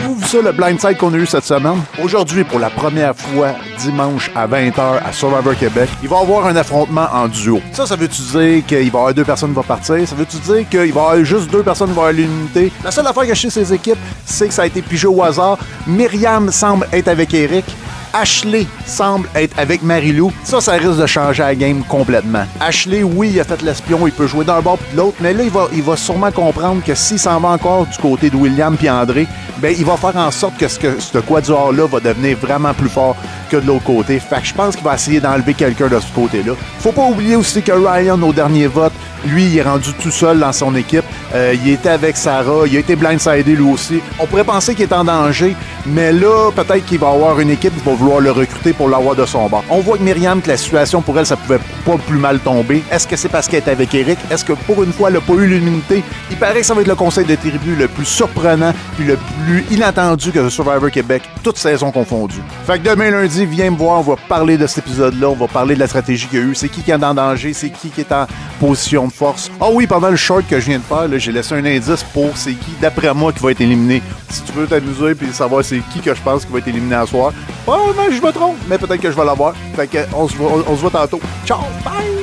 Avez-vous vu ça, le blindside qu'on a eu cette semaine? Aujourd'hui, pour la première fois, dimanche à 20h à Survivor Québec, il va y avoir un affrontement en duo. Ça veut-tu dire qu'il va y avoir 2 personnes qui vont partir? Ça veut-tu dire qu'il va y avoir juste 2 personnes qui vont avoir l'unité? La seule affaire que je sais ces équipes, c'est que ça a été pigé au hasard. Myriam semble être avec Eric. Ashley semble être avec Marie-Lou. Ça risque de changer la game complètement. Ashley, oui, il a fait l'espion, il peut jouer d'un bord puis de l'autre, mais là, il va sûrement comprendre que s'il s'en va encore du côté de William puis André, ben il va faire en sorte que ce quatuor-là va devenir vraiment plus fort que de l'autre côté. Fait que je pense qu'il va essayer d'enlever quelqu'un de ce côté-là. Faut pas oublier aussi que Ryan, au dernier vote, lui, il est rendu tout seul dans son équipe. Il était avec Sarah, il a été blindsidé lui aussi. On pourrait penser qu'il est en danger, mais là, peut-être qu'il va avoir une équipe qui va vouloir le recruter pour l'avoir de son bord. On voit que Myriam, que la situation pour elle, ça pouvait pas plus mal tomber. Est-ce que c'est parce qu'elle est avec Eric? Est-ce que pour une fois, elle n'a pas eu l'immunité? Il paraît que ça va être le conseil de tribu le plus surprenant puis le plus inattendu que Survivor Québec, toute saison confondue. Fait que demain lundi, viens me voir, on va parler de cet épisode-là, on va parler de la stratégie qu'il y a eu, c'est qui est en danger, c'est qui est en position de force. Ah oui, pendant le short que je viens de faire, là, j'ai laissé un indice pour c'est qui, d'après moi, qui va être éliminé. Si tu veux t'amuser et savoir c'est qui que je pense qui va être éliminé à soir, probablement je me trompe, mais peut-être que je vais l'avoir. Fait que on se voit tantôt. Ciao, bye!